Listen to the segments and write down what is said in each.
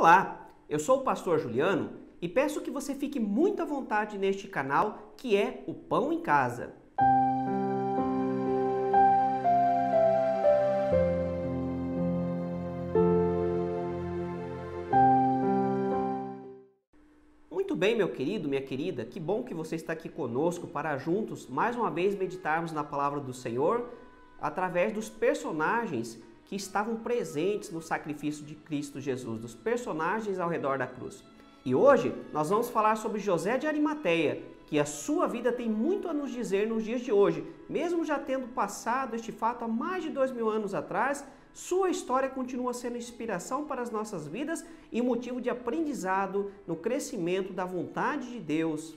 Olá, eu sou o pastor Juliano e peço que você fique muito à vontade neste canal que é o Pão em Casa. Muito bem, meu querido, minha querida, que bom que você está aqui conosco para juntos, mais uma vez, meditarmos na palavra do Senhor através dos personagens que estavam presentes no sacrifício de Cristo Jesus, dos personagens ao redor da cruz. E hoje nós vamos falar sobre José de Arimateia, que a sua vida tem muito a nos dizer nos dias de hoje. Mesmo já tendo passado este fato há mais de 2000 anos atrás, sua história continua sendo inspiração para as nossas vidas e motivo de aprendizado no crescimento da vontade de Deus.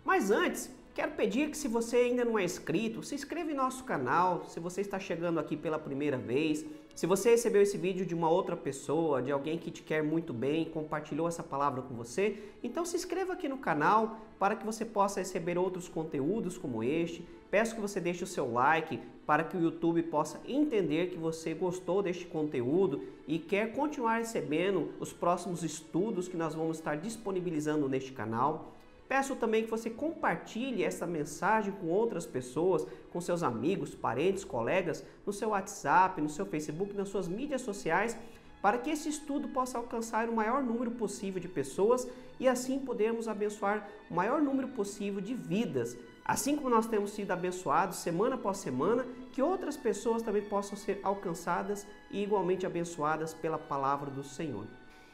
Mas antes, quero pedir que, se você ainda não é inscrito, se inscreva em nosso canal. Se você está chegando aqui pela primeira vez, se você recebeu esse vídeo de uma outra pessoa, de alguém que te quer muito bem, compartilhou essa palavra com você, então se inscreva aqui no canal para que você possa receber outros conteúdos como este. Peço que você deixe o seu like para que o YouTube possa entender que você gostou deste conteúdo e quer continuar recebendo os próximos estudos que nós vamos estar disponibilizando neste canal. Peço também que você compartilhe essa mensagem com outras pessoas, com seus amigos, parentes, colegas, no seu WhatsApp, no seu Facebook, nas suas mídias sociais, para que esse estudo possa alcançar o maior número possível de pessoas e assim podermos abençoar o maior número possível de vidas. Assim como nós temos sido abençoados semana após semana, que outras pessoas também possam ser alcançadas e igualmente abençoadas pela palavra do Senhor.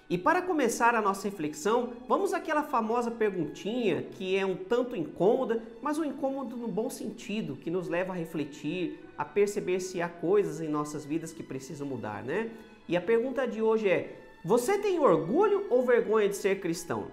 E para começar a nossa reflexão, vamos àquela famosa perguntinha que é um tanto incômoda, mas um incômodo no bom sentido, que nos leva a refletir, a perceber se há coisas em nossas vidas que precisam mudar, né? E a pergunta de hoje é: você tem orgulho ou vergonha de ser cristão?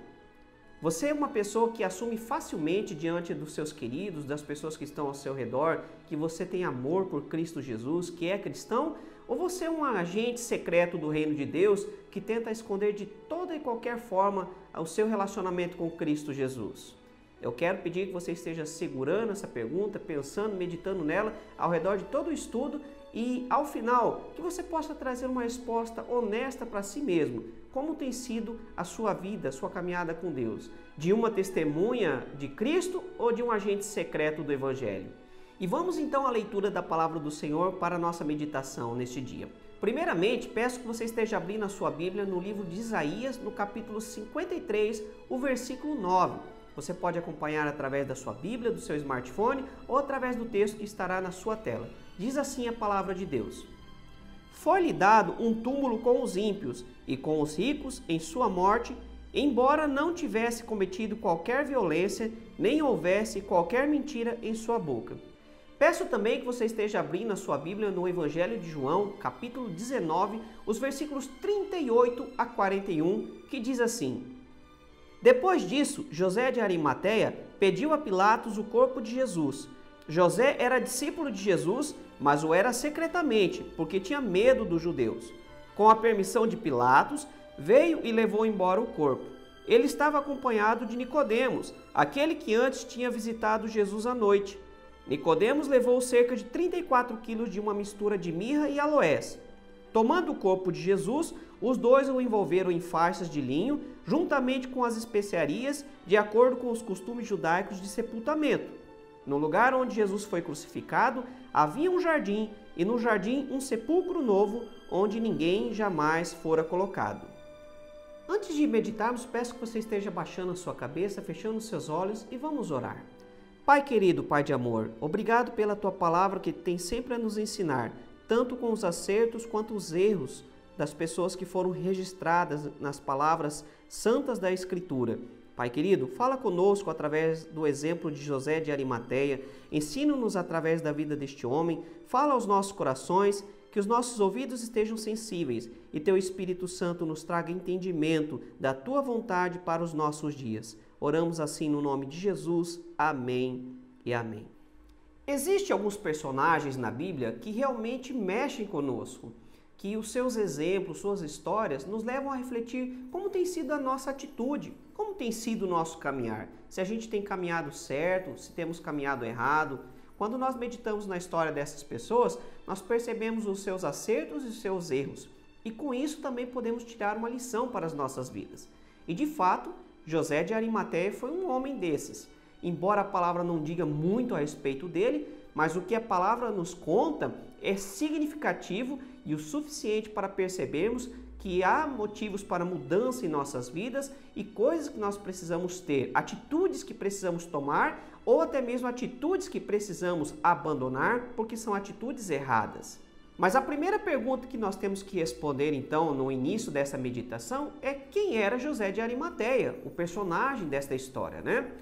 Você é uma pessoa que assume facilmente diante dos seus queridos, das pessoas que estão ao seu redor, que você tem amor por Cristo Jesus, que é cristão? Ou você é um agente secreto do reino de Deus que tenta esconder de toda e qualquer forma o seu relacionamento com Cristo Jesus? Eu quero pedir que você esteja segurando essa pergunta, pensando, meditando nela ao redor de todo o estudo e, ao final, que você possa trazer uma resposta honesta para si mesmo. Como tem sido a sua vida, a sua caminhada com Deus? De uma testemunha de Cristo ou de um agente secreto do Evangelho? E vamos então à leitura da palavra do Senhor para a nossa meditação neste dia. Primeiramente, peço que você esteja abrindo a sua Bíblia no livro de Isaías, no capítulo 53, o versículo 9. Você pode acompanhar através da sua Bíblia, do seu smartphone ou através do texto que estará na sua tela. Diz assim a palavra de Deus: Foi-lhe dado um túmulo com os ímpios e com os ricos em sua morte, embora não tivesse cometido qualquer violência, nem houvesse qualquer mentira em sua boca. Peço também que você esteja abrindo a sua Bíblia no Evangelho de João, capítulo 19, os versículos 38 a 41, que diz assim: Depois disso, José de Arimateia pediu a Pilatos o corpo de Jesus. José era discípulo de Jesus, mas o era secretamente, porque tinha medo dos judeus. Com a permissão de Pilatos, veio e levou embora o corpo. Ele estava acompanhado de Nicodemos, aquele que antes tinha visitado Jesus à noite. Nicodemos levou cerca de 34 quilos de uma mistura de mirra e aloés. Tomando o corpo de Jesus, os dois o envolveram em faixas de linho, juntamente com as especiarias, de acordo com os costumes judaicos de sepultamento. No lugar onde Jesus foi crucificado, havia um jardim, e no jardim um sepulcro novo, onde ninguém jamais fora colocado. Antes de meditarmos, peço que você esteja abaixando a sua cabeça, fechando os seus olhos e vamos orar. Pai querido, Pai de amor, obrigado pela Tua palavra que tem sempre a nos ensinar, tanto com os acertos quanto os erros das pessoas que foram registradas nas palavras santas da Escritura. Pai querido, fala conosco através do exemplo de José de Arimateia, ensina-nos através da vida deste homem, fala aos nossos corações, que os nossos ouvidos estejam sensíveis e Teu Espírito Santo nos traga entendimento da Tua vontade para os nossos dias. Oramos assim no nome de Jesus. Amém e amém. Existem alguns personagens na Bíblia que realmente mexem conosco, que os seus exemplos, suas histórias nos levam a refletir como tem sido a nossa atitude, como tem sido o nosso caminhar, se a gente tem caminhado certo, se temos caminhado errado. Quando nós meditamos na história dessas pessoas, nós percebemos os seus acertos e os seus erros. E com isso também podemos tirar uma lição para as nossas vidas. E de fato, José de Arimateia foi um homem desses. Embora a palavra não diga muito a respeito dele, mas o que a palavra nos conta é significativo e o suficiente para percebermos que há motivos para mudança em nossas vidas e coisas que nós precisamos ter, atitudes que precisamos tomar ou até mesmo atitudes que precisamos abandonar porque são atitudes erradas. Mas a primeira pergunta que nós temos que responder então no início dessa meditação é quem era José de Arimateia, o personagem desta história, né?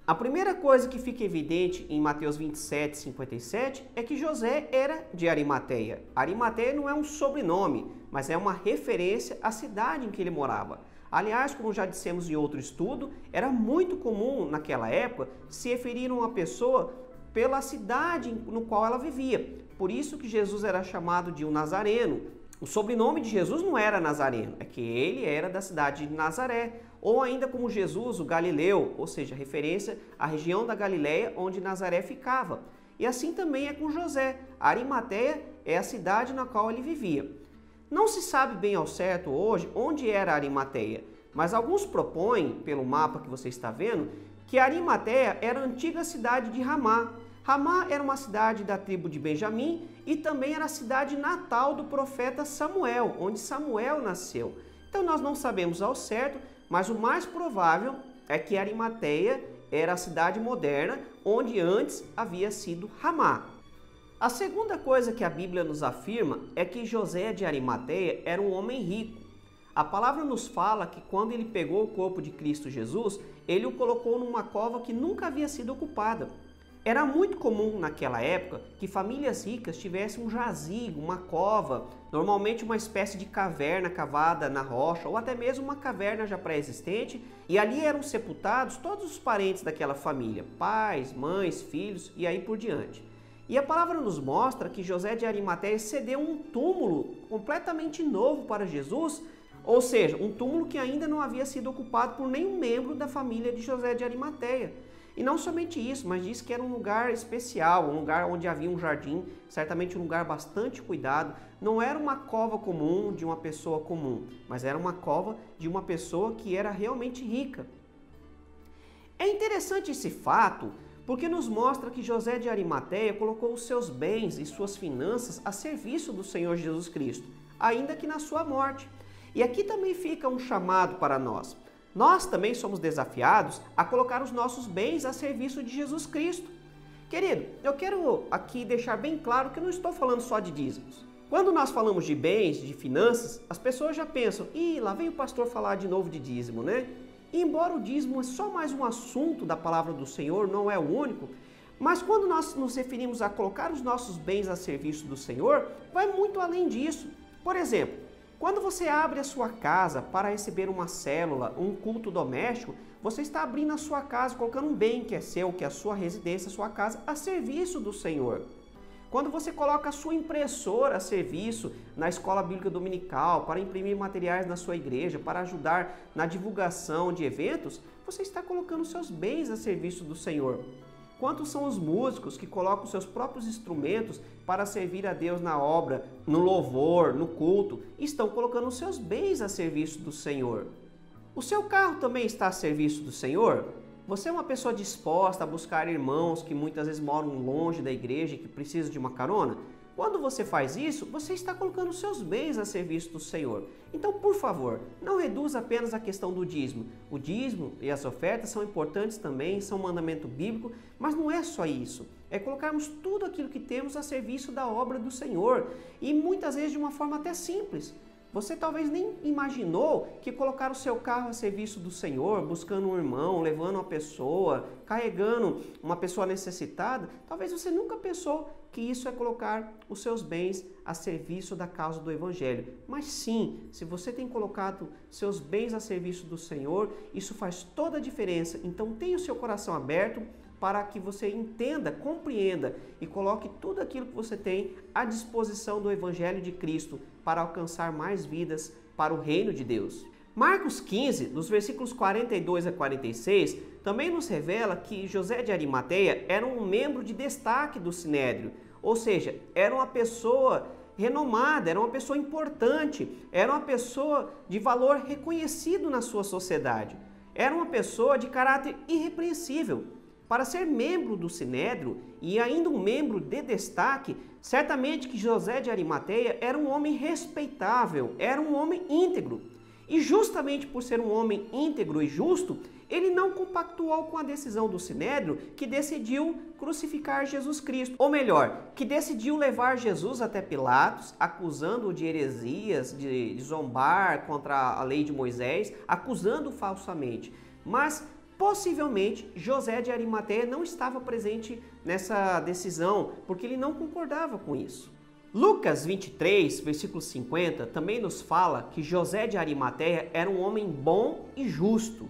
A primeira coisa que fica evidente em Mateus 27, 57 é que José era de Arimateia. Arimateia não é um sobrenome, mas é uma referência à cidade em que ele morava. Aliás, como já dissemos em outro estudo, era muito comum naquela época se referir a uma pessoa pela cidade no qual ela vivia. Por isso que Jesus era chamado de um Nazareno. O sobrenome de Jesus não era Nazareno, é que ele era da cidade de Nazaré. Ou ainda como Jesus, o Galileu, ou seja, referência à região da Galileia onde Nazaré ficava. E assim também é com José. Arimateia é a cidade na qual ele vivia. Não se sabe bem ao certo hoje onde era Arimateia, mas alguns propõem, pelo mapa que você está vendo, que Arimateia era a antiga cidade de Ramá. Ramá era uma cidade da tribo de Benjamim e também era a cidade natal do profeta Samuel, onde Samuel nasceu. Então nós não sabemos ao certo, mas o mais provável é que Arimateia era a cidade moderna, onde antes havia sido Ramá. A segunda coisa que a Bíblia nos afirma é que José de Arimateia era um homem rico. A palavra nos fala que quando ele pegou o corpo de Cristo Jesus, ele o colocou numa cova que nunca havia sido ocupada. Era muito comum naquela época que famílias ricas tivessem um jazigo, uma cova, normalmente uma espécie de caverna cavada na rocha ou até mesmo uma caverna já pré-existente, e ali eram sepultados todos os parentes daquela família, pais, mães, filhos e aí por diante. E a palavra nos mostra que José de Arimateia cedeu um túmulo completamente novo para Jesus, ou seja, um túmulo que ainda não havia sido ocupado por nenhum membro da família de José de Arimateia. E não somente isso, mas diz que era um lugar especial, um lugar onde havia um jardim, certamente um lugar bastante cuidado. Não era uma cova comum de uma pessoa comum, mas era uma cova de uma pessoa que era realmente rica. É interessante esse fato porque nos mostra que José de Arimateia colocou os seus bens e suas finanças a serviço do Senhor Jesus Cristo, ainda que na sua morte. E aqui também fica um chamado para nós. Nós também somos desafiados a colocar os nossos bens a serviço de Jesus Cristo. Querido, eu quero aqui deixar bem claro que eu não estou falando só de dízimos. Quando nós falamos de bens, de finanças, as pessoas já pensam, lá vem o pastor falar de novo de dízimo, né? E embora o dízimo é só mais um assunto da palavra do Senhor, não é o único, mas quando nós nos referimos a colocar os nossos bens a serviço do Senhor, vai muito além disso. Por exemplo, quando você abre a sua casa para receber uma célula, um culto doméstico, você está abrindo a sua casa, colocando um bem que é seu, que é a sua residência, a sua casa, a serviço do Senhor. Quando você coloca a sua impressora a serviço na escola bíblica dominical, para imprimir materiais na sua igreja, para ajudar na divulgação de eventos, você está colocando seus bens a serviço do Senhor. Quantos são os músicos que colocam seus próprios instrumentos para servir a Deus na obra, no louvor, no culto, e estão colocando os seus bens a serviço do Senhor? O seu carro também está a serviço do Senhor? Você é uma pessoa disposta a buscar irmãos que muitas vezes moram longe da igreja e que precisam de uma carona? Quando você faz isso, você está colocando os seus bens a serviço do Senhor. Então, por favor, não reduza apenas a questão do dízimo. O dízimo e as ofertas são importantes também, são um mandamento bíblico, mas não é só isso. É colocarmos tudo aquilo que temos a serviço da obra do Senhor e muitas vezes de uma forma até simples. Você talvez nem imaginou que colocar o seu carro a serviço do Senhor, buscando um irmão, levando uma pessoa, carregando uma pessoa necessitada, talvez você nunca pensou que isso é colocar os seus bens a serviço da causa do Evangelho. Mas sim, se você tem colocado seus bens a serviço do Senhor, isso faz toda a diferença. Então tenha o seu coração aberto para que você entenda, compreenda e coloque tudo aquilo que você tem à disposição do Evangelho de Cristo para alcançar mais vidas para o reino de Deus. Marcos 15, dos versículos 42 a 46, também nos revela que José de Arimateia era um membro de destaque do Sinédrio, ou seja, era uma pessoa renomada, era uma pessoa importante, era uma pessoa de valor reconhecido na sua sociedade, era uma pessoa de caráter irrepreensível. Para ser membro do Sinédrio e ainda um membro de destaque, certamente que José de Arimateia era um homem respeitável, era um homem íntegro. E justamente por ser um homem íntegro e justo, ele não compactuou com a decisão do Sinédrio que decidiu crucificar Jesus Cristo. Ou melhor, que decidiu levar Jesus até Pilatos, acusando-o de heresias, de zombar contra a lei de Moisés, acusando-o falsamente. Mas possivelmente José de Arimateia não estava presente nessa decisão, porque ele não concordava com isso. Lucas 23, versículo 50, também nos fala que José de Arimateia era um homem bom e justo.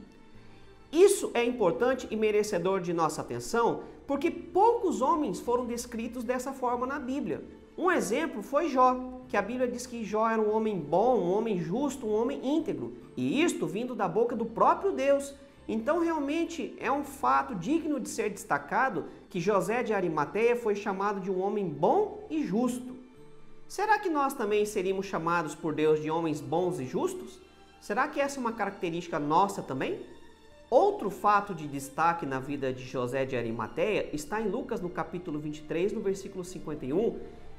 Isso é importante e merecedor de nossa atenção, porque poucos homens foram descritos dessa forma na Bíblia. Um exemplo foi Jó, que a Bíblia diz que Jó era um homem bom, um homem justo, um homem íntegro, e isto vindo da boca do próprio Deus. Então realmente é um fato digno de ser destacado que José de Arimateia foi chamado de um homem bom e justo. Será que nós também seríamos chamados por Deus de homens bons e justos? Será que essa é uma característica nossa também? Outro fato de destaque na vida de José de Arimateia está em Lucas no capítulo 23, no versículo 51,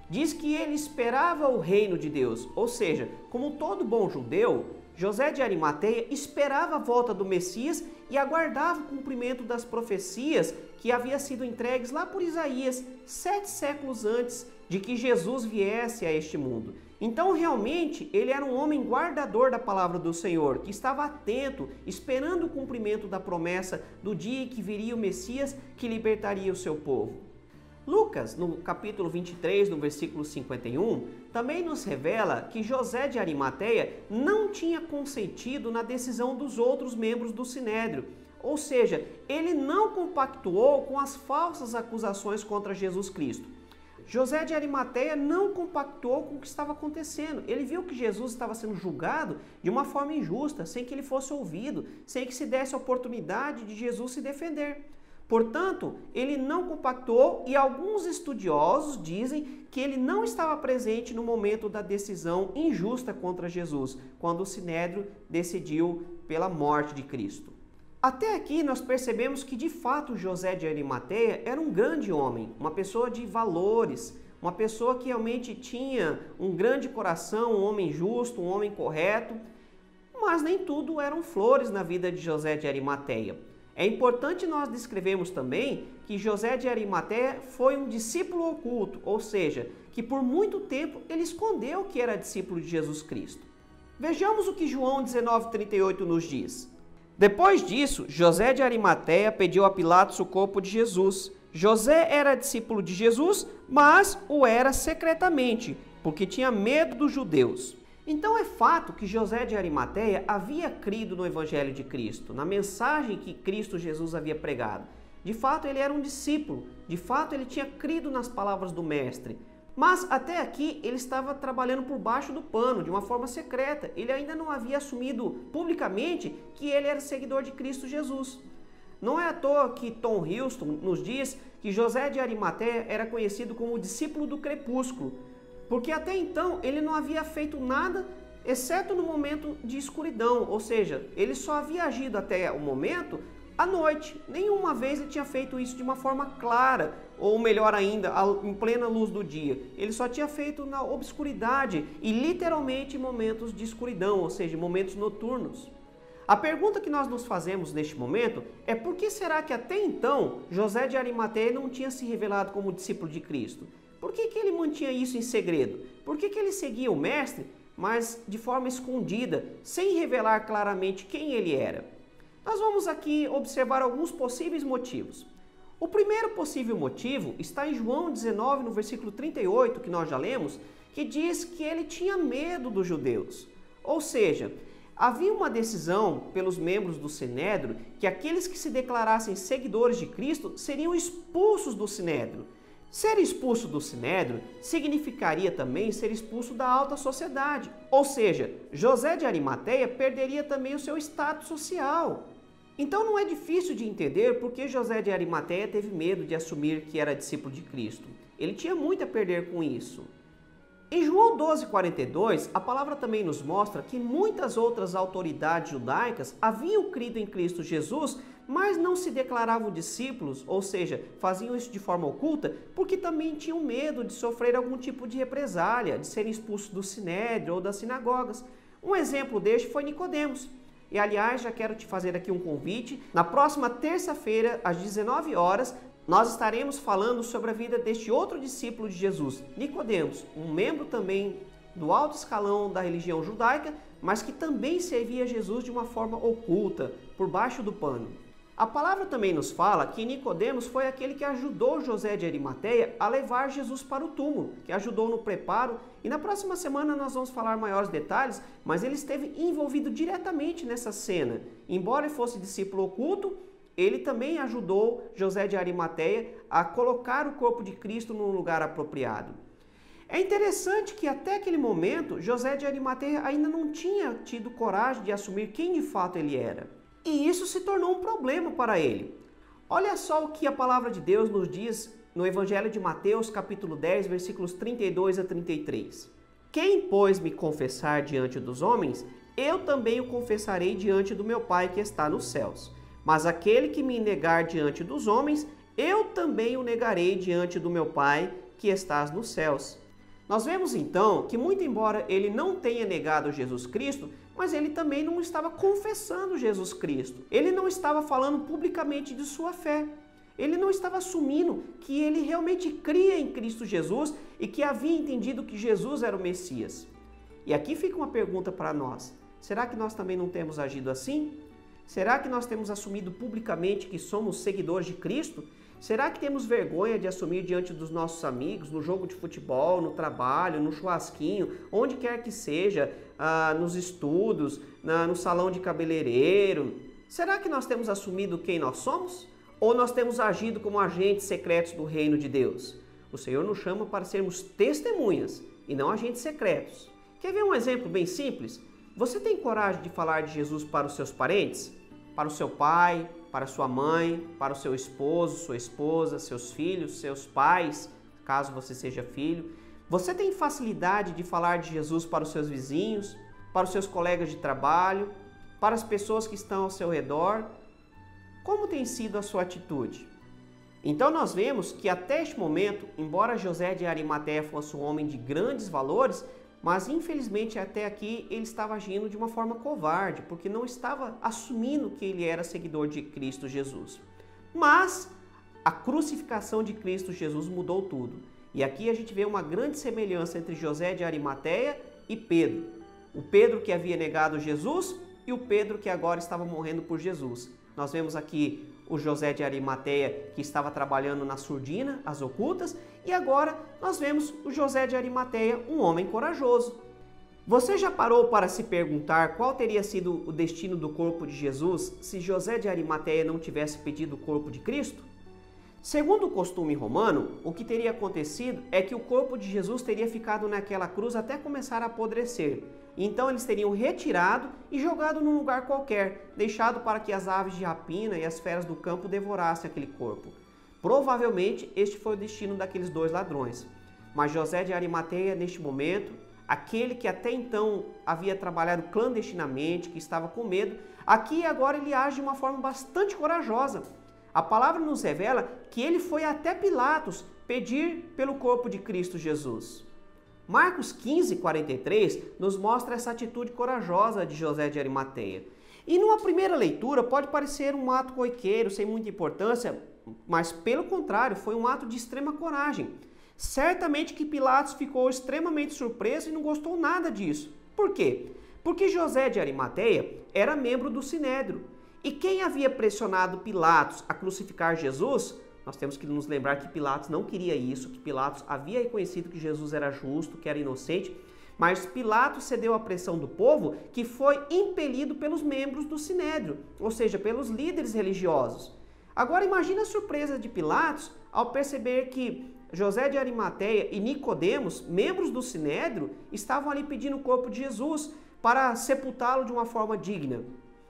diz que ele esperava o reino de Deus, ou seja, como todo bom judeu, José de Arimateia esperava a volta do Messias e aguardava o cumprimento das profecias que haviam sido entregues lá por Isaías, 7 séculos antes de que Jesus viesse a este mundo. Então, realmente, ele era um homem guardador da palavra do Senhor, que estava atento, esperando o cumprimento da promessa do dia em que viria o Messias que libertaria o seu povo. Lucas, no capítulo 23, no versículo 51, também nos revela que José de Arimateia não tinha consentido na decisão dos outros membros do Sinédrio, ou seja, ele não compactuou com as falsas acusações contra Jesus Cristo. José de Arimateia não compactuou com o que estava acontecendo. Ele viu que Jesus estava sendo julgado de uma forma injusta, sem que ele fosse ouvido, sem que se desse a oportunidade de Jesus se defender. Portanto, ele não compactuou e alguns estudiosos dizem que ele não estava presente no momento da decisão injusta contra Jesus, quando o Sinédrio decidiu pela morte de Cristo. Até aqui nós percebemos que de fato José de Arimateia era um grande homem, uma pessoa de valores, uma pessoa que realmente tinha um grande coração, um homem justo, um homem correto, mas nem tudo eram flores na vida de José de Arimateia. É importante nós descrevermos também que José de Arimateia foi um discípulo oculto, ou seja, que por muito tempo ele escondeu que era discípulo de Jesus Cristo. Vejamos o que João 19,38 nos diz. Depois disso, José de Arimateia pediu a Pilatos o corpo de Jesus. José era discípulo de Jesus, mas o era secretamente, porque tinha medo dos judeus. Então é fato que José de Arimateia havia crido no Evangelho de Cristo, na mensagem que Cristo Jesus havia pregado. De fato, ele era um discípulo, de fato, ele tinha crido nas palavras do Mestre. Mas até aqui ele estava trabalhando por baixo do pano, de uma forma secreta. Ele ainda não havia assumido publicamente que ele era seguidor de Cristo Jesus. Não é à toa que Tom Houston nos diz que José de Arimateia era conhecido como o discípulo do crepúsculo, porque até então ele não havia feito nada, exceto no momento de escuridão, ou seja, ele só havia agido até o momento à noite. Nenhuma vez ele tinha feito isso de uma forma clara, ou melhor ainda, em plena luz do dia. Ele só tinha feito na obscuridade e literalmente em momentos de escuridão, ou seja, momentos noturnos. A pergunta que nós nos fazemos neste momento é por que será que até então José de Arimateia não tinha se revelado como discípulo de Cristo? Por que ele mantinha isso em segredo? Por que ele seguia o Mestre, mas de forma escondida, sem revelar claramente quem ele era? Nós vamos aqui observar alguns possíveis motivos. O primeiro possível motivo está em João 19, no versículo 38, que nós já lemos, que diz que ele tinha medo dos judeus. Ou seja, havia uma decisão pelos membros do Sinédrio que aqueles que se declarassem seguidores de Cristo seriam expulsos do Sinédrio. Ser expulso do Sinédrio significaria também ser expulso da alta sociedade. Ou seja, José de Arimateia perderia também o seu status social. Então não é difícil de entender por que José de Arimateia teve medo de assumir que era discípulo de Cristo. Ele tinha muito a perder com isso. Em João 12,42, a palavra também nos mostra que muitas outras autoridades judaicas haviam crido em Cristo Jesus, mas não se declaravam discípulos, ou seja, faziam isso de forma oculta, porque também tinham medo de sofrer algum tipo de represália, de serem expulsos do sinédrio ou das sinagogas. Um exemplo deste foi Nicodemos. E aliás, já quero te fazer aqui um convite. Na próxima terça-feira, às 19 horas, nós estaremos falando sobre a vida deste outro discípulo de Jesus, Nicodemos, um membro também do alto escalão da religião judaica, mas que também servia Jesus de uma forma oculta, por baixo do pano. A palavra também nos fala que Nicodemos foi aquele que ajudou José de Arimateia a levar Jesus para o túmulo, que ajudou no preparo, e na próxima semana nós vamos falar maiores detalhes, mas ele esteve envolvido diretamente nessa cena. Embora ele fosse discípulo oculto, ele também ajudou José de Arimateia a colocar o corpo de Cristo num lugar apropriado. É interessante que até aquele momento, José de Arimateia ainda não tinha tido coragem de assumir quem de fato ele era. E isso se tornou um problema para ele. Olha só o que a palavra de Deus nos diz no Evangelho de Mateus, capítulo 10, versículos 32 a 33. Quem, pois, me confessar diante dos homens, eu também o confessarei diante do meu Pai que está nos céus. Mas aquele que me negar diante dos homens, eu também o negarei diante do meu Pai que estás nos céus. Nós vemos então que, muito embora ele não tenha negado Jesus Cristo, mas ele também não estava confessando Jesus Cristo. Ele não estava falando publicamente de sua fé. Ele não estava assumindo que ele realmente cria em Cristo Jesus e que havia entendido que Jesus era o Messias. E aqui fica uma pergunta para nós. Será que nós também não temos agido assim? Será que nós temos assumido publicamente que somos seguidores de Cristo? Será que temos vergonha de assumir diante dos nossos amigos, no jogo de futebol, no trabalho, no churrasquinho, onde quer que seja, nos estudos, no salão de cabeleireiro? Será que nós temos assumido quem nós somos? Ou nós temos agido como agentes secretos do reino de Deus? O Senhor nos chama para sermos testemunhas e não agentes secretos. Quer ver um exemplo bem simples? Você tem coragem de falar de Jesus para os seus parentes? Para o seu pai, para sua mãe, para o seu esposo, sua esposa, seus filhos, seus pais, caso você seja filho? Você tem facilidade de falar de Jesus para os seus vizinhos, para os seus colegas de trabalho, para as pessoas que estão ao seu redor? Como tem sido a sua atitude? Então nós vemos que até este momento, embora José de Arimateia fosse um homem de grandes valores, mas infelizmente até aqui ele estava agindo de uma forma covarde, porque não estava assumindo que ele era seguidor de Cristo Jesus. Mas a crucificação de Cristo Jesus mudou tudo. E aqui a gente vê uma grande semelhança entre José de Arimateia e Pedro. O Pedro que havia negado Jesus e o Pedro que agora estava morrendo por Jesus. Nós vemos aqui o José de Arimateia que estava trabalhando na surdina, as ocultas, e agora nós vemos o José de Arimateia, um homem corajoso. Você já parou para se perguntar qual teria sido o destino do corpo de Jesus se José de Arimateia não tivesse pedido o corpo de Cristo? Segundo o costume romano, o que teria acontecido é que o corpo de Jesus teria ficado naquela cruz até começar a apodrecer. Então eles teriam retirado e jogado num lugar qualquer, deixado para que as aves de rapina e as feras do campo devorassem aquele corpo. Provavelmente este foi o destino daqueles dois ladrões. Mas José de Arimateia, neste momento, aquele que até então havia trabalhado clandestinamente, que estava com medo, aqui e agora ele age de uma forma bastante corajosa. A palavra nos revela que ele foi até Pilatos pedir pelo corpo de Cristo Jesus. Marcos 15, 43 nos mostra essa atitude corajosa de José de Arimateia. E numa primeira leitura pode parecer um ato corriqueiro, sem muita importância, mas pelo contrário, foi um ato de extrema coragem. Certamente que Pilatos ficou extremamente surpreso e não gostou nada disso. Por quê? Porque José de Arimateia era membro do Sinédrio. E quem havia pressionado Pilatos a crucificar Jesus? Nós temos que nos lembrar que Pilatos não queria isso, que Pilatos havia reconhecido que Jesus era justo, que era inocente, mas Pilatos cedeu à pressão do povo, que foi impelido pelos membros do Sinédrio, ou seja, pelos líderes religiosos. Agora imagine a surpresa de Pilatos ao perceber que José de Arimateia e Nicodemos, membros do Sinédrio, estavam ali pedindo o corpo de Jesus para sepultá-lo de uma forma digna.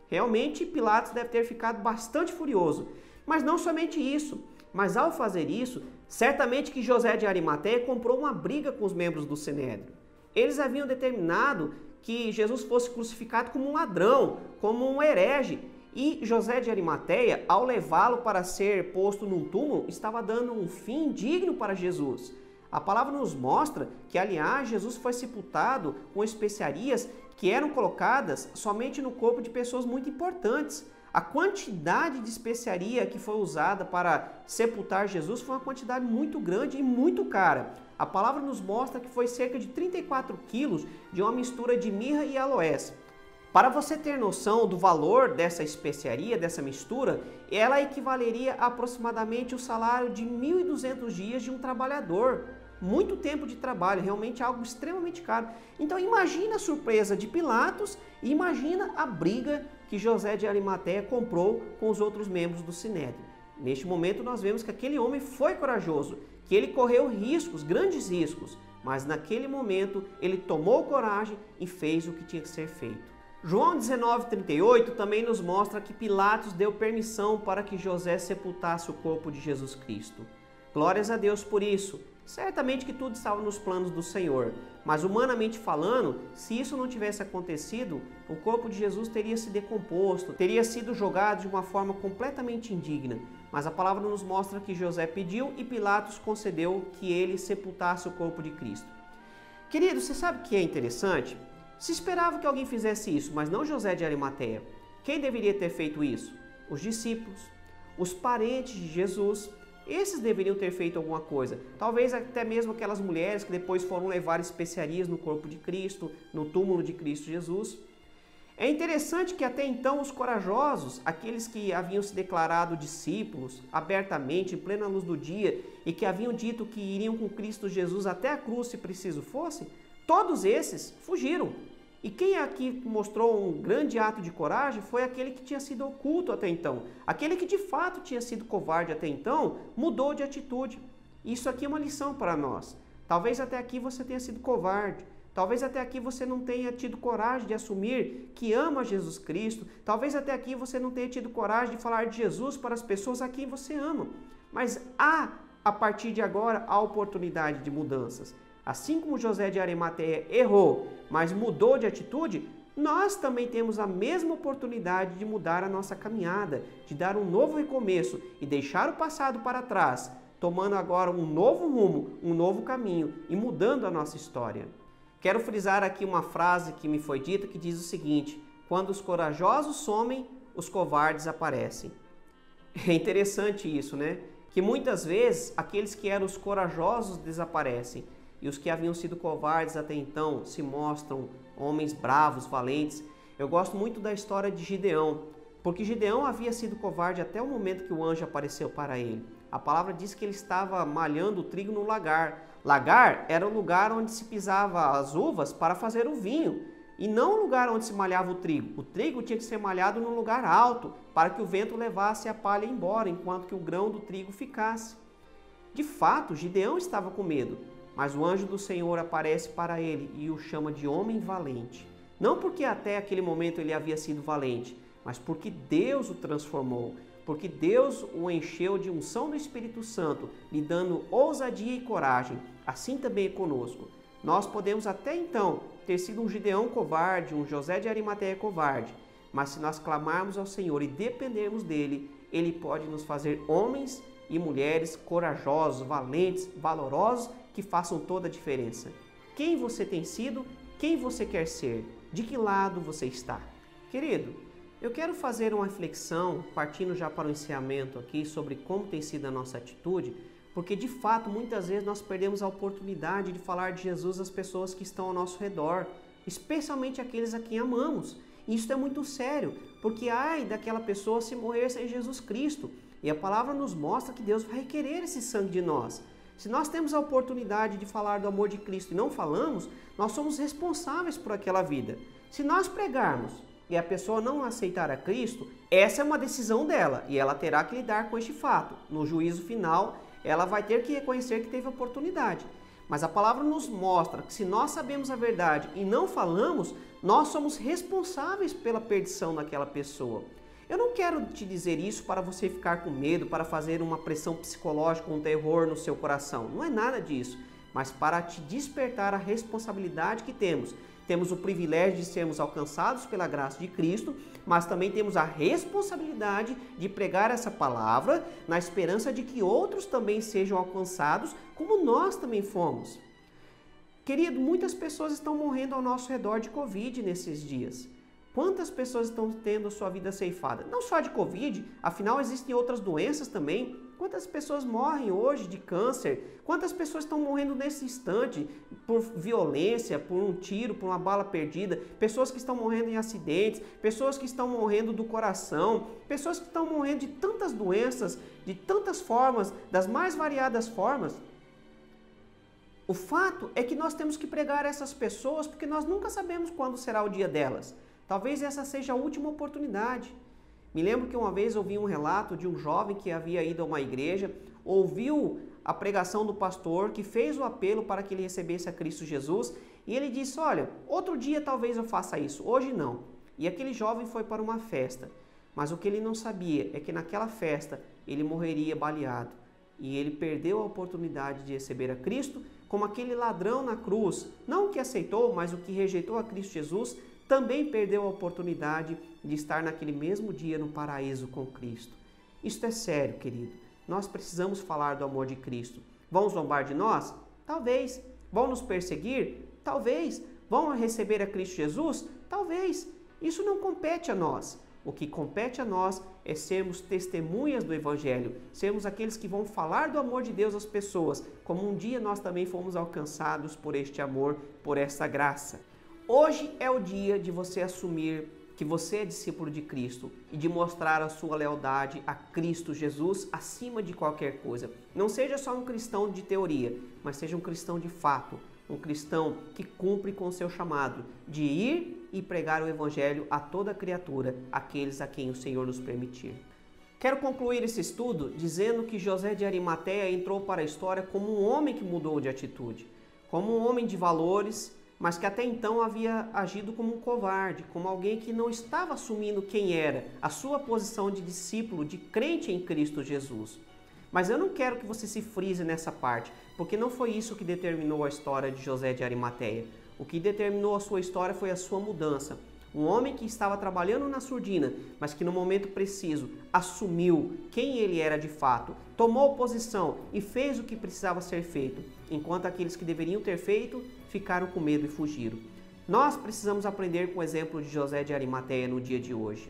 Realmente Pilatos deve ter ficado bastante furioso, mas não somente isso. Mas ao fazer isso, certamente que José de Arimateia comprou uma briga com os membros do Sinédrio. Eles haviam determinado que Jesus fosse crucificado como um ladrão, como um herege. E José de Arimateia, ao levá-lo para ser posto num túmulo, estava dando um fim digno para Jesus. A palavra nos mostra que, aliás, Jesus foi sepultado com especiarias que eram colocadas somente no corpo de pessoas muito importantes. A quantidade de especiaria que foi usada para sepultar Jesus foi uma quantidade muito grande e muito cara. A palavra nos mostra que foi cerca de 34 quilos de uma mistura de mirra e aloés. Para você ter noção do valor dessa especiaria, dessa mistura, ela equivaleria a aproximadamente o salário de 1.200 dias de um trabalhador. Muito tempo de trabalho, realmente algo extremamente caro. Então imagina a surpresa de Pilatos e imagina a briga que José de Arimateia comprou com os outros membros do Sinédrio. Neste momento nós vemos que aquele homem foi corajoso, que ele correu riscos, grandes riscos, mas naquele momento ele tomou coragem e fez o que tinha que ser feito. João 19,38 também nos mostra que Pilatos deu permissão para que José sepultasse o corpo de Jesus Cristo. Glórias a Deus por isso. Certamente que tudo estava nos planos do Senhor, mas humanamente falando, se isso não tivesse acontecido, o corpo de Jesus teria se decomposto, teria sido jogado de uma forma completamente indigna. Mas a palavra nos mostra que José pediu e Pilatos concedeu que ele sepultasse o corpo de Cristo. Querido, você sabe o que é interessante? Se esperava que alguém fizesse isso, mas não José de Arimateia. Quem deveria ter feito isso? Os discípulos, os parentes de Jesus. Esses deveriam ter feito alguma coisa. Talvez até mesmo aquelas mulheres que depois foram levar especiarias no corpo de Cristo, no túmulo de Cristo Jesus. É interessante que até então os corajosos, aqueles que haviam se declarado discípulos abertamente, em plena luz do dia, e que haviam dito que iriam com Cristo Jesus até a cruz se preciso fosse, todos esses fugiram. E quem aqui mostrou um grande ato de coragem foi aquele que tinha sido oculto até então. Aquele que de fato tinha sido covarde até então, mudou de atitude. Isso aqui é uma lição para nós. Talvez até aqui você tenha sido covarde. Talvez até aqui você não tenha tido coragem de assumir que ama Jesus Cristo. Talvez até aqui você não tenha tido coragem de falar de Jesus para as pessoas a quem você ama. Mas a partir de agora, a oportunidade de mudanças. Assim como José de Arimateia errou, mas mudou de atitude, nós também temos a mesma oportunidade de mudar a nossa caminhada, de dar um novo recomeço e deixar o passado para trás, tomando agora um novo rumo, um novo caminho e mudando a nossa história. Quero frisar aqui uma frase que me foi dita que diz o seguinte: quando os corajosos somem, os covardes aparecem. É interessante isso, né? Que muitas vezes aqueles que eram os corajosos desaparecem. E os que haviam sido covardes até então se mostram homens bravos, valentes. Eu gosto muito da história de Gideão, porque Gideão havia sido covarde até o momento que o anjo apareceu para ele. A palavra diz que ele estava malhando o trigo no lagar. Lagar era o lugar onde se pisava as uvas para fazer o vinho, e não o lugar onde se malhava o trigo. O trigo tinha que ser malhado num lugar alto, para que o vento levasse a palha embora, enquanto que o grão do trigo ficasse. De fato, Gideão estava com medo. Mas o anjo do Senhor aparece para ele e o chama de homem valente. Não porque até aquele momento ele havia sido valente, mas porque Deus o transformou, porque Deus o encheu de unção do Espírito Santo, lhe dando ousadia e coragem. Assim também é conosco. Nós podemos até então ter sido um Gideão covarde, um José de Arimateia covarde, mas se nós clamarmos ao Senhor e dependermos dele, ele pode nos fazer homens e mulheres corajosos, valentes, valorosos, que façam toda a diferença. Quem você tem sido, quem você quer ser, de que lado você está? Querido, eu quero fazer uma reflexão, partindo já para o encerramento aqui, sobre como tem sido a nossa atitude, porque de fato muitas vezes nós perdemos a oportunidade de falar de Jesus às pessoas que estão ao nosso redor, especialmente aqueles a quem amamos. E isso é muito sério, porque ai daquela pessoa se morrer sem Jesus Cristo. E a palavra nos mostra que Deus vai requerer esse sangue de nós. Se nós temos a oportunidade de falar do amor de Cristo e não falamos, nós somos responsáveis por aquela vida. Se nós pregarmos e a pessoa não aceitar a Cristo, essa é uma decisão dela e ela terá que lidar com este fato. No juízo final, ela vai ter que reconhecer que teve oportunidade. Mas a palavra nos mostra que se nós sabemos a verdade e não falamos, nós somos responsáveis pela perdição daquela pessoa. Eu não quero te dizer isso para você ficar com medo, para fazer uma pressão psicológica, um terror no seu coração. Não é nada disso. mas para te despertar a responsabilidade que temos. Temos o privilégio de sermos alcançados pela graça de Cristo, mas também temos a responsabilidade de pregar essa palavra na esperança de que outros também sejam alcançados, como nós também fomos. Querido, muitas pessoas estão morrendo ao nosso redor de Covid nesses dias. Quantas pessoas estão tendo a sua vida ceifada? Não só de Covid, afinal existem outras doenças também. Quantas pessoas morrem hoje de câncer? Quantas pessoas estão morrendo nesse instante por violência, por um tiro, por uma bala perdida? Pessoas que estão morrendo em acidentes, pessoas que estão morrendo do coração, pessoas que estão morrendo de tantas doenças, de tantas formas, das mais variadas formas. O fato é que nós temos que pregar essas pessoas porque nós nunca sabemos quando será o dia delas. Talvez essa seja a última oportunidade. Me lembro que uma vez eu vi um relato de um jovem que havia ido a uma igreja, ouviu a pregação do pastor, que fez o apelo para que ele recebesse a Cristo Jesus, e ele disse, olha, outro dia talvez eu faça isso, hoje não. E aquele jovem foi para uma festa, mas o que ele não sabia é que naquela festa ele morreria baleado. E ele perdeu a oportunidade de receber a Cristo, como aquele ladrão na cruz, não o que aceitou, mas o que rejeitou a Cristo Jesus, também perdeu a oportunidade de estar naquele mesmo dia no paraíso com Cristo. Isto é sério, querido. Nós precisamos falar do amor de Cristo. Vão zombar de nós? Talvez. Vão nos perseguir? Talvez. Vão receber a Cristo Jesus? Talvez. Isso não compete a nós. O que compete a nós é sermos testemunhas do Evangelho, sermos aqueles que vão falar do amor de Deus às pessoas, como um dia nós também fomos alcançados por este amor, por essa graça. Hoje é o dia de você assumir que você é discípulo de Cristo e de mostrar a sua lealdade a Cristo Jesus acima de qualquer coisa. Não seja só um cristão de teoria, mas seja um cristão de fato, um cristão que cumpre com o seu chamado de ir e pregar o Evangelho a toda criatura, aqueles a quem o Senhor nos permitir. Quero concluir esse estudo dizendo que José de Arimateia entrou para a história como um homem que mudou de atitude, como um homem de valores, mas que até então havia agido como um covarde, como alguém que não estava assumindo quem era, a sua posição de discípulo, de crente em Cristo Jesus. Mas eu não quero que você se frise nessa parte, porque não foi isso que determinou a história de José de Arimateia. O que determinou a sua história foi a sua mudança. Um homem que estava trabalhando na surdina, mas que no momento preciso assumiu quem ele era de fato, tomou posição e fez o que precisava ser feito, enquanto aqueles que deveriam ter feito ficaram com medo e fugiram. Nós precisamos aprender com o exemplo de José de Arimateia no dia de hoje.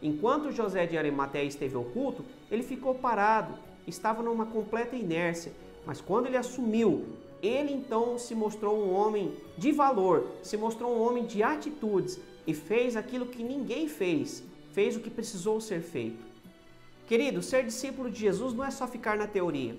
Enquanto José de Arimateia esteve oculto, ele ficou parado, estava numa completa inércia, mas quando ele assumiu, ele então se mostrou um homem de valor, se mostrou um homem de atitudes e fez aquilo que ninguém fez o que precisou ser feito. Querido, ser discípulo de Jesus não é só ficar na teoria,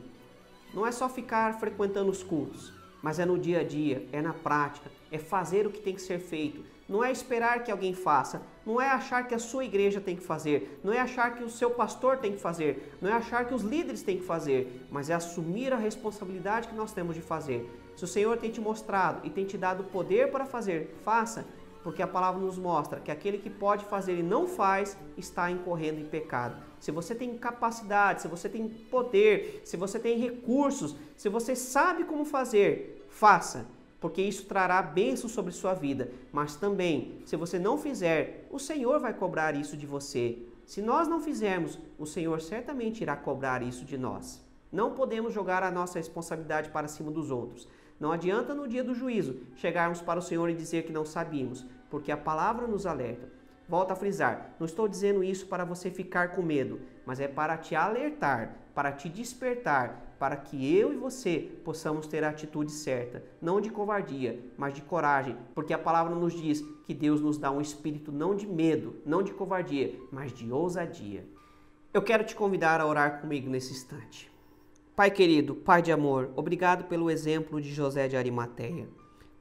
não é só ficar frequentando os cultos, mas é no dia a dia, é na prática, é fazer o que tem que ser feito. Não é esperar que alguém faça, não é achar que a sua igreja tem que fazer, não é achar que o seu pastor tem que fazer, não é achar que os líderes têm que fazer, mas é assumir a responsabilidade que nós temos de fazer. Se o Senhor tem te mostrado e tem te dado poder para fazer, faça, porque a palavra nos mostra que aquele que pode fazer e não faz, está incorrendo em pecado. Se você tem capacidade, se você tem poder, se você tem recursos, se você sabe como fazer, faça, porque isso trará bênção sobre sua vida. Mas também, se você não fizer, o Senhor vai cobrar isso de você. Se nós não fizermos, o Senhor certamente irá cobrar isso de nós. Não podemos jogar a nossa responsabilidade para cima dos outros. Não adianta no dia do juízo chegarmos para o Senhor e dizer que não sabíamos, porque a palavra nos alerta. Volto a frisar, não estou dizendo isso para você ficar com medo, mas é para te alertar, para te despertar, para que eu e você possamos ter a atitude certa, não de covardia, mas de coragem, porque a palavra nos diz que Deus nos dá um espírito não de medo, não de covardia, mas de ousadia. Eu quero te convidar a orar comigo nesse instante. Pai querido, Pai de amor, obrigado pelo exemplo de José de Arimateia,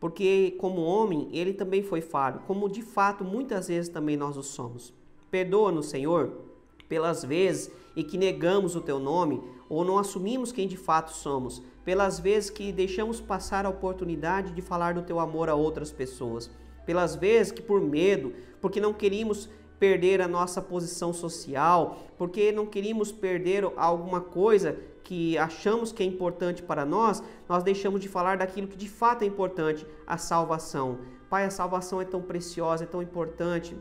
porque como homem ele também foi falho, como de fato muitas vezes também nós o somos. Perdoa-nos, Senhor, pelas vezes em que negamos o Teu nome ou não assumimos quem de fato somos, pelas vezes que deixamos passar a oportunidade de falar do Teu amor a outras pessoas, pelas vezes que por medo, porque não queríamos perder a nossa posição social, porque não queríamos perder alguma coisa que achamos que é importante para nós, nós deixamos de falar daquilo que de fato é importante, a salvação. Pai, a salvação é tão preciosa, é tão importante,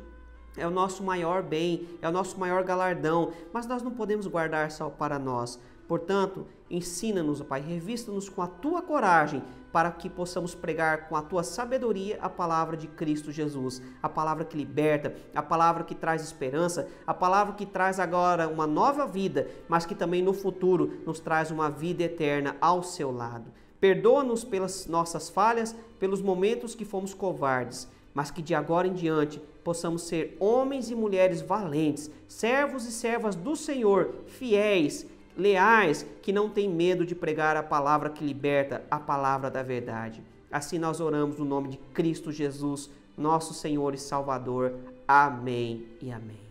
é o nosso maior bem, é o nosso maior galardão, mas nós não podemos guardar só para nós. Portanto, ensina-nos, Pai, revista-nos com a Tua coragem, para que possamos pregar com a Tua sabedoria a palavra de Cristo Jesus, a palavra que liberta, a palavra que traz esperança, a palavra que traz agora uma nova vida, mas que também no futuro nos traz uma vida eterna ao Seu lado. Perdoa-nos pelas nossas falhas, pelos momentos que fomos covardes, mas que de agora em diante possamos ser homens e mulheres valentes, servos e servas do Senhor, fiéis, leais, que não têm medo de pregar a palavra que liberta, a palavra da verdade. Assim nós oramos no nome de Cristo Jesus, nosso Senhor e Salvador. Amém e amém.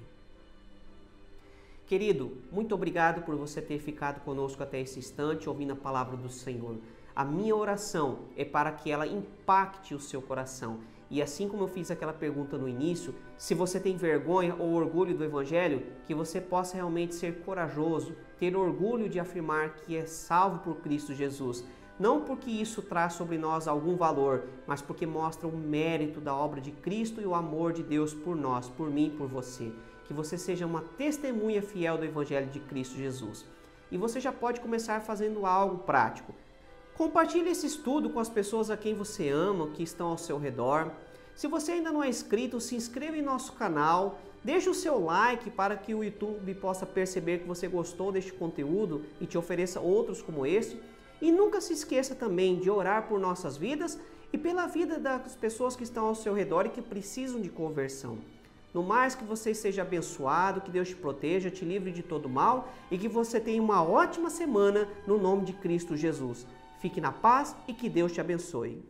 Querido, muito obrigado por você ter ficado conosco até esse instante, ouvindo a palavra do Senhor. A minha oração é para que ela impacte o seu coração. E assim como eu fiz aquela pergunta no início, se você tem vergonha ou orgulho do Evangelho, que você possa realmente ser corajoso, ter orgulho de afirmar que é salvo por Cristo Jesus. Não porque isso traz sobre nós algum valor, mas porque mostra o mérito da obra de Cristo e o amor de Deus por nós, por mim e por você. Que você seja uma testemunha fiel do Evangelho de Cristo Jesus. E você já pode começar fazendo algo prático. Compartilhe esse estudo com as pessoas a quem você ama, que estão ao seu redor. Se você ainda não é inscrito, se inscreva em nosso canal, deixe o seu like para que o YouTube possa perceber que você gostou deste conteúdo e te ofereça outros como este. E nunca se esqueça também de orar por nossas vidas e pela vida das pessoas que estão ao seu redor e que precisam de conversão. No mais, que você seja abençoado, que Deus te proteja, te livre de todo mal e que você tenha uma ótima semana no nome de Cristo Jesus. Fique na paz e que Deus te abençoe.